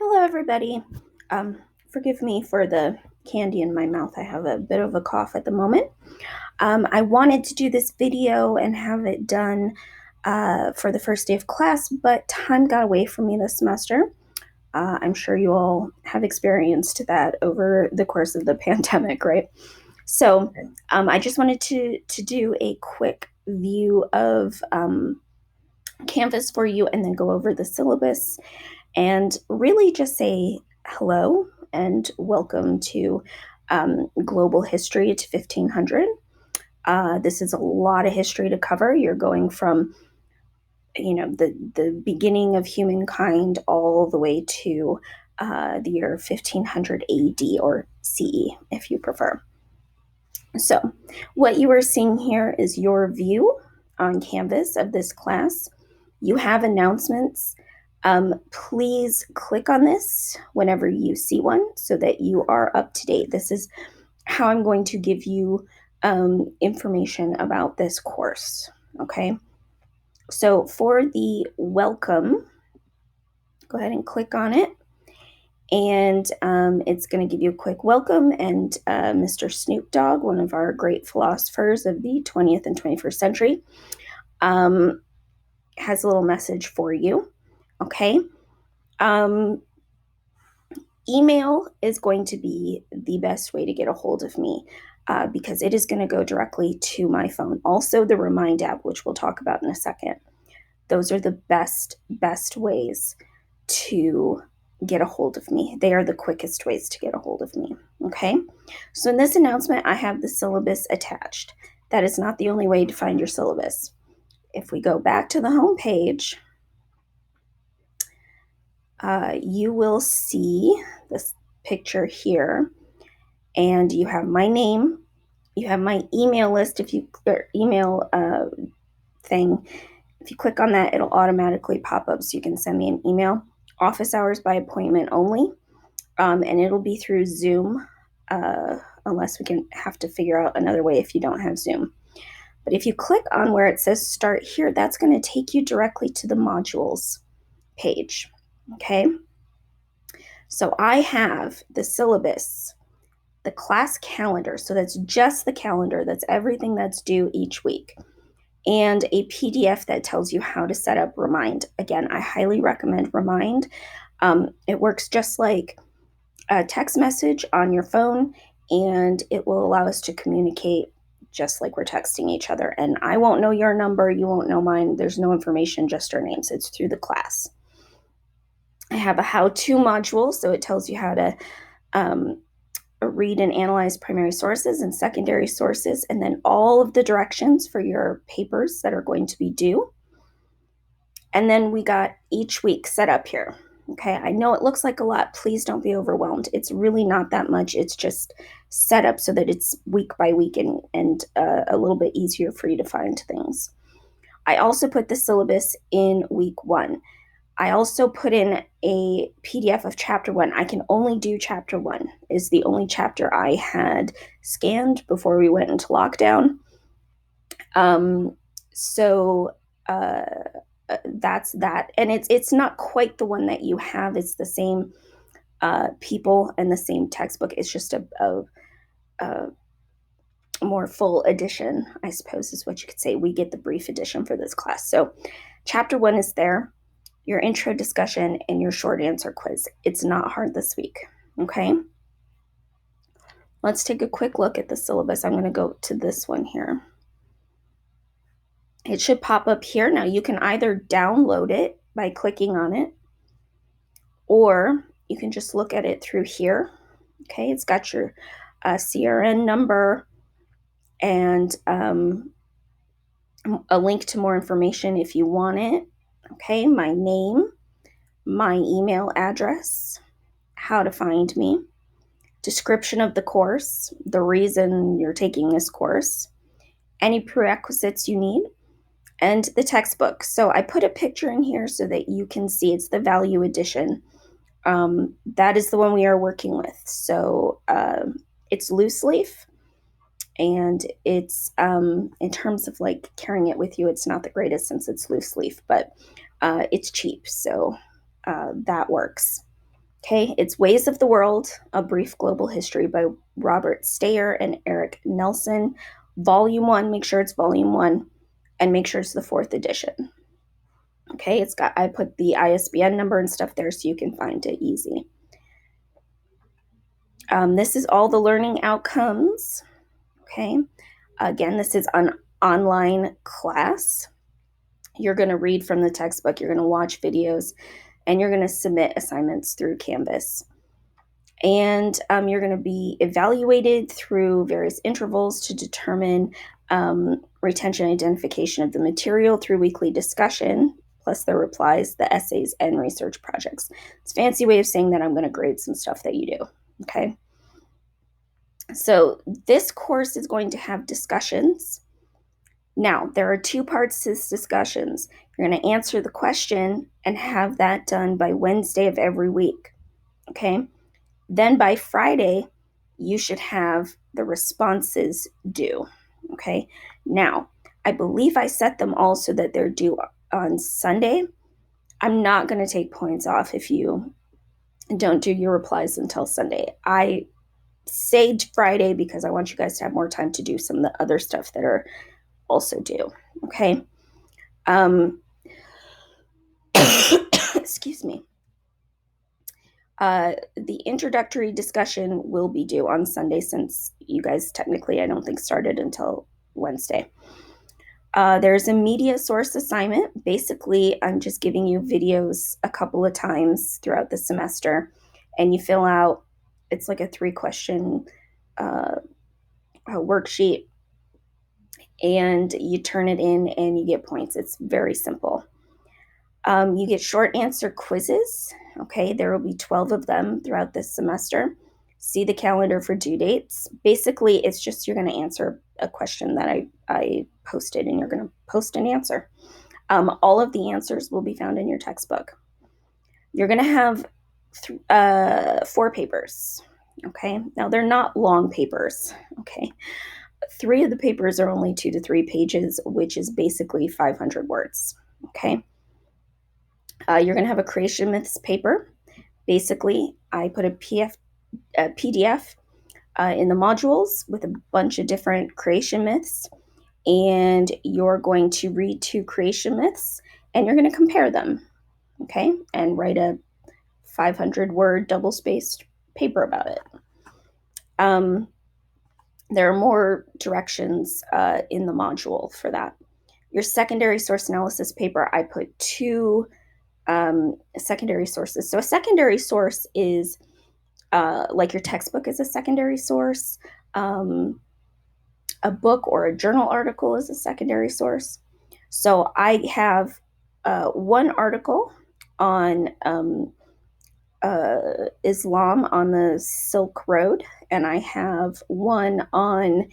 Hello, everybody. Forgive me for the candy in my mouth. I have a bit of a cough at the moment. I wanted to do this video and have it done for the first day of class, but time got away from me this semester. I'm sure you all have experienced that over the course of the pandemic, right? So I just wanted to do a quick view of Canvas for you and then go over the syllabus and really just say hello and welcome to global history to 1500. This is a lot of history to cover. You're going from the beginning of humankind all the way to the year 1500 AD or CE, if you prefer. So, what you are seeing here is your view on Canvas of this class. You have announcements. Please click on this whenever you see one so that you are up to date. This is how I'm going to give you information about this course. Okay. So for the welcome, go ahead and click on it. And it's going to give you a quick welcome. And Mr. Snoop Dogg, one of our great philosophers of the 20th and 21st century, has a little message for you. Okay. Email is going to be the best way to get a hold of me because it is going to go directly to my phone. Also, the Remind app, which we'll talk about in a second. Those are the best ways to get a hold of me. They are the quickest ways to get a hold of me. Okay. So in this announcement, I have the syllabus attached. That is not the only way to find your syllabus. If we go back to the home page, you will see this picture here, and you have my name, you have my email list. If you email thing, if you click on that, it'll automatically pop up so you can send me an email. Office hours by appointment only, and it'll be through Zoom, unless we can have to figure out another way if you don't have Zoom. But if you click on where it says start here, that's going to take you directly to the modules page. Okay. So I have the syllabus, the class calendar. So that's just the calendar. That's everything that's due each week. And a PDF that tells you how to set up Remind. Again, I highly recommend Remind. It works just like a text message on your phone, and it will allow us to communicate just like we're texting each other. And I won't know your number, you won't know mine. There's no information, just our names. It's through the class. I have a how-to module, so it tells you how to read and analyze primary sources and secondary sources, and then all of the directions for your papers that are going to be due. And then we got each week set up here. Okay, I know it looks like a lot. Please don't be overwhelmed. It's really not that much. It's just set up so that it's week by week and a little bit easier for you to find things. I also put the syllabus in week 1. I also put in a PDF of chapter 1. I can only do chapter 1, is the only chapter I had scanned before we went into lockdown. That's that. And it's not quite the one that you have. It's the same people and the same textbook. It's just a more full edition, I suppose is what you could say. We get the brief edition for this class. So chapter 1 is there, your intro discussion, and your short answer quiz. It's not hard this week. Okay. Let's take a quick look at the syllabus. I'm going to go to this one here. It should pop up here. Now you can either download it by clicking on it, or you can just look at it through here. Okay, it's got your CRN number and a link to more information if you want it. Okay, my name, my email address, how to find me, description of the course, the reason you're taking this course, any prerequisites you need, and the textbook. So I put a picture in here so that you can see. It's the value edition. That is the one we are working with. So it's loose leaf, and it's in terms of like carrying it with you, it's not the greatest since it's loose leaf, but it's cheap, so that works. Okay, it's Ways of the World, A Brief Global History by Robert Stayer and Eric Nelson. Volume 1, make sure it's volume 1, and make sure it's the 4th edition. Okay, I put the ISBN number and stuff there so you can find it easy. This is all the learning outcomes. Okay, again, this is an online class. You're going to read from the textbook, you're going to watch videos, and you're going to submit assignments through Canvas. And you're going to be evaluated through various intervals to determine retention identification of the material through weekly discussion, plus the replies, the essays, and research projects. It's a fancy way of saying that I'm going to grade some stuff that you do. Okay. So this course is going to have discussions. Now, there are 2 parts to this discussions. You're going to answer the question and have that done by Wednesday of every week. Okay. Then by Friday, you should have the responses due. Okay. Now, I believe I set them all so that they're due on Sunday. I'm not going to take points off if you don't do your replies until Sunday. I say Friday because I want you guys to have more time to do some of the other stuff that are also due. Okay. Excuse me. The introductory discussion will be due on Sunday since you guys technically, I don't think, started until Wednesday. There's a media source assignment. Basically, I'm just giving you videos a couple of times throughout the semester, and you fill out, it's like a 3-question worksheet, and you turn it in and you get points. It's very simple. You get short answer quizzes. Okay, there will be 12 of them throughout this semester. See the calendar for due dates. Basically, it's just you're going to answer a question that I posted, and you're going to post an answer. All of the answers will be found in your textbook. You're going to have 4 papers. Okay, now they're not long papers. Okay, 3 of the papers are only 2 to 3 pages, which is basically 500 words. Okay. You're going to have a creation myths paper. Basically, I put a PDF in the modules with a bunch of different creation myths, and you're going to read 2 creation myths, and you're going to compare them, okay, and write a 500-word double-spaced paper about it. There are more directions in the module for that. Your secondary source analysis paper, I put 2 secondary sources. So a secondary source is like your textbook is a secondary source. A book or a journal article is a secondary source. So I have 1 article on Islam on the Silk Road, and I have 1 on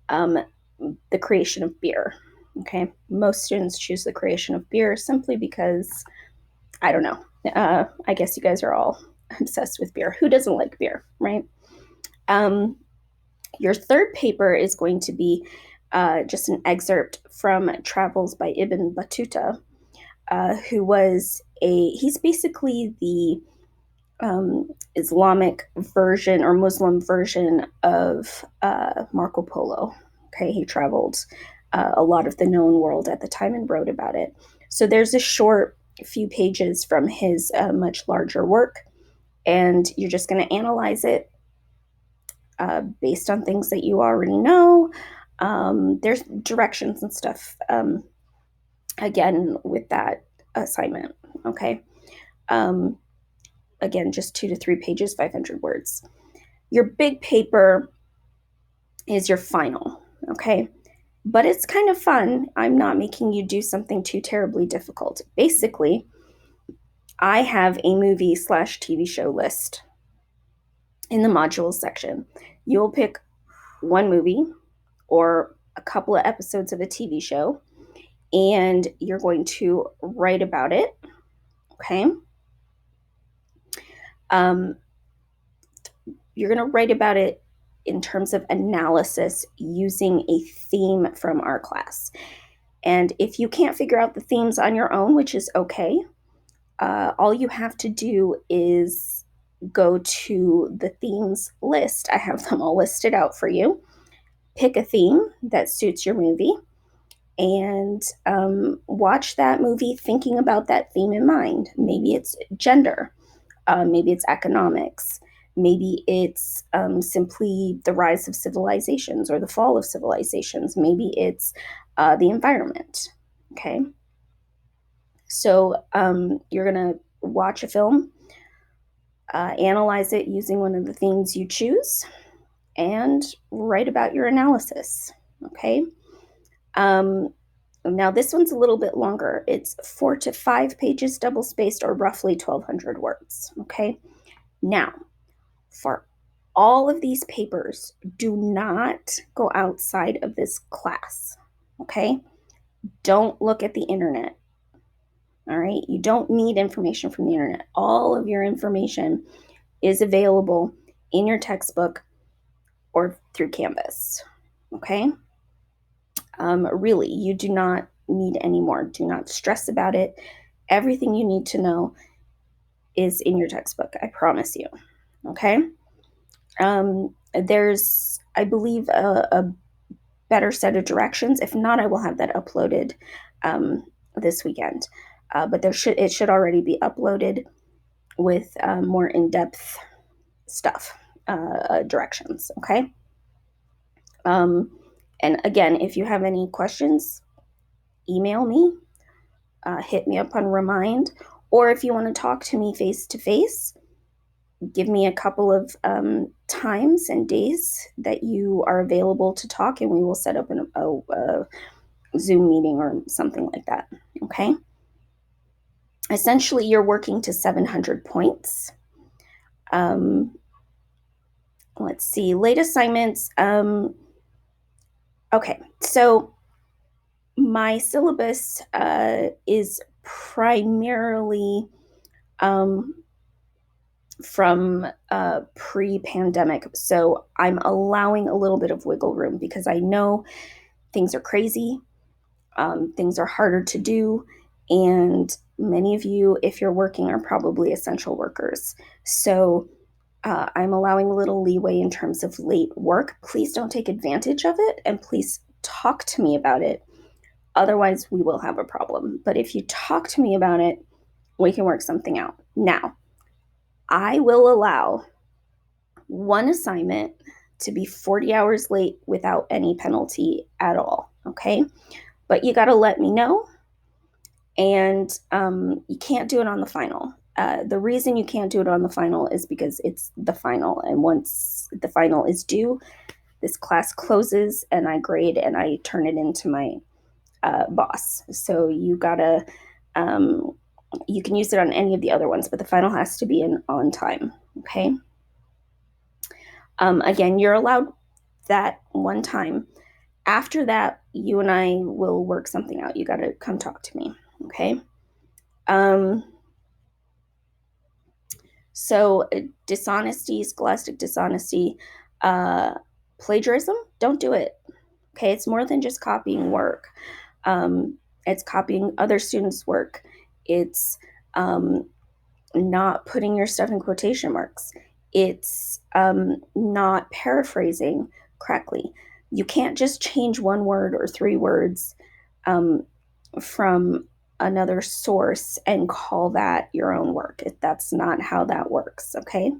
the creation of beer. Okay, most students choose the creation of beer simply because, I don't know. I guess you guys are all obsessed with beer. Who doesn't like beer, right? Your 3rd paper is going to be just an excerpt from Travels by Ibn Battuta, who was he's basically the Islamic version or Muslim version of Marco Polo. Okay, he traveled a lot of the known world at the time and wrote about it. So there's a short few pages from his much larger work, and you're just going to analyze it based on things that you already know. There's directions and stuff, again, with that assignment, okay? Again, just 2 to 3 pages, 500 words. Your big paper is your final, okay? But it's kind of fun. I'm not making you do something too terribly difficult. Basically, I have a movie/TV show list in the modules section. You'll pick 1 movie or a couple of episodes of a TV show, and you're going to write about it, okay? You're going to write about it in terms of analysis using a theme from our class. And if you can't figure out the themes on your own, which is okay, all you have to do is go to the themes list. I have them all listed out for you. Pick a theme that suits your movie and watch that movie thinking about that theme in mind. Maybe it's gender, maybe it's economics, maybe it's simply the rise of civilizations or the fall of civilizations, maybe it's the environment. Okay. So you're going to watch a film, analyze it using one of the themes you choose, and write about your analysis. Okay. Now, this one's a little bit longer. It's 4 to 5 pages, double spaced, or roughly 1,200 words. Okay. Now, for all of these papers, do not go outside of this class. Okay. Don't look at the internet. All right. You don't need information from the internet. All of your information is available in your textbook or through Canvas. Okay. Really, you do not need any more. Do not stress about it. Everything you need to know is in your textbook. I promise you. Okay. There's, I believe, a better set of directions. If not, I will have that uploaded this weekend. But it should already be uploaded with more in-depth stuff, directions. Okay. And again, if you have any questions, email me, hit me up on Remind, or if you want to talk to me face to face, give me a couple of times and days that you are available to talk, and we will set up a Zoom meeting or something like that. Okay. Essentially, you're working to 700 points. Let's see, late assignments. Okay, so my syllabus is primarily from pre-pandemic. So I'm allowing a little bit of wiggle room because I know things are crazy, things are harder to do, and many of you, if you're working, are probably essential workers. So I'm allowing a little leeway in terms of late work. Please don't take advantage of it, and please talk to me about it. Otherwise, we will have a problem. But if you talk to me about it, we can work something out. Now, I will allow one assignment to be 40 hours late without any penalty at all. Okay. But you got to let me know. And you can't do it on the final. The reason you can't do it on the final is because it's the final. And once the final is due, this class closes and I grade and I turn it into my boss. So you gotta, you can use it on any of the other ones, but the final has to be in on time. Okay. Again, you're allowed that one time. After that, you and I will work something out. You got to come talk to me. Okay. So dishonesty, scholastic dishonesty, plagiarism, don't do it. Okay. It's more than just copying work. It's copying other students' work. It's not putting your stuff in quotation marks. It's not paraphrasing correctly. You can't just change one word or 3 words from another source and call that your own work. That's not how that works, okay?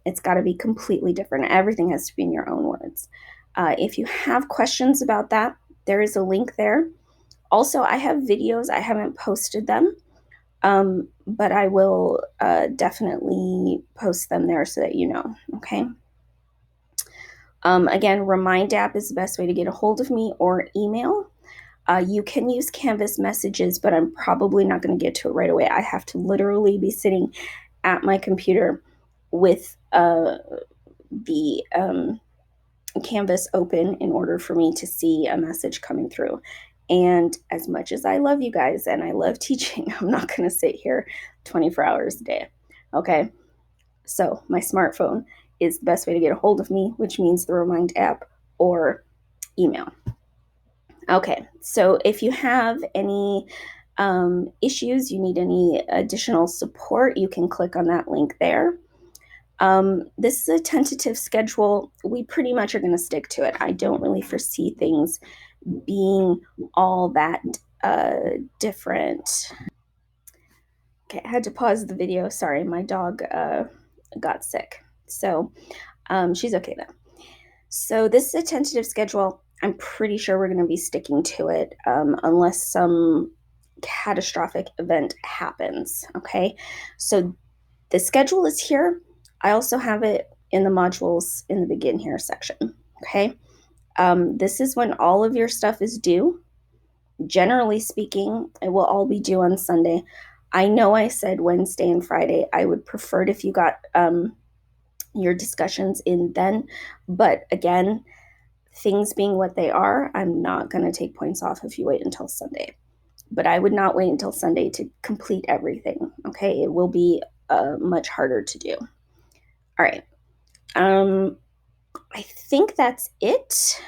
It's got to be completely different. Everything has to be in your own words. If you have questions about that, there is a link there. Also, I have videos. I haven't posted them, but I will definitely post them there so that you know, okay? Again, Remind app is the best way to get a hold of me, or email. You can use Canvas messages, but I'm probably not going to get to it right away. I have to literally be sitting at my computer with the Canvas open in order for me to see a message coming through. And as much as I love you guys and I love teaching, I'm not going to sit here 24 hours a day. Okay. So my smartphone is the best way to get a hold of me, which means the Remind app or email. Okay. So if you have any issues, you need any additional support, you can click on that link there. This is a tentative schedule. We pretty much are going to stick to it. I don't really foresee things being all that different. Okay, I had to pause the video. Sorry, my dog got sick. So she's okay though. So this is a tentative schedule. I'm pretty sure we're going to be sticking to it unless some catastrophic event happens. Okay, so the schedule is here. I also have it in the modules in the begin here section. Okay, this is when all of your stuff is due. Generally speaking, it will all be due on Sunday. I know I said Wednesday and Friday. I would prefer it if you got your discussions in then, but again, things being what they are, I'm not going to take points off if you wait until Sunday. But I would not wait until Sunday to complete everything. Okay, it will be much harder to do. All right. I think that's it.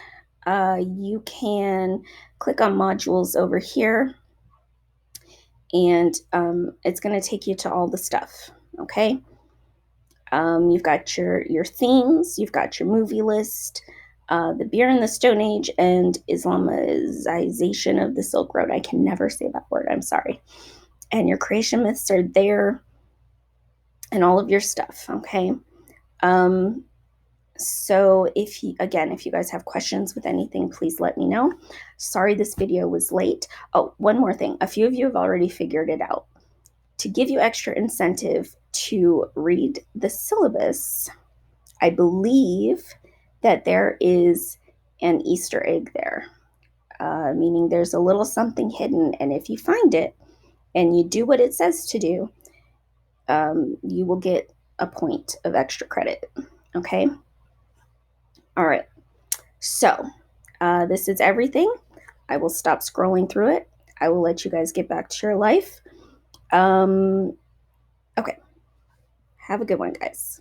You can click on modules over here, and it's going to take you to all the stuff. Okay. You've got your themes, you've got your movie list, the beer in the Stone Age, and Islamization of the Silk Road. I can never say that word, I'm sorry. And your creation myths are there, and all of your stuff, okay? So if you guys have questions with anything, please let me know. Sorry this video was late. Oh, one more thing. A few of you have already figured it out. To give you extra incentive to read the syllabus, I believe that there is an Easter egg there, meaning there's a little something hidden, and if you find it and you do what it says to do, you will get a point of extra credit. Okay? All right. So this is everything. I will stop scrolling through it. I will let you guys get back to your life. Okay. Have a good one, guys.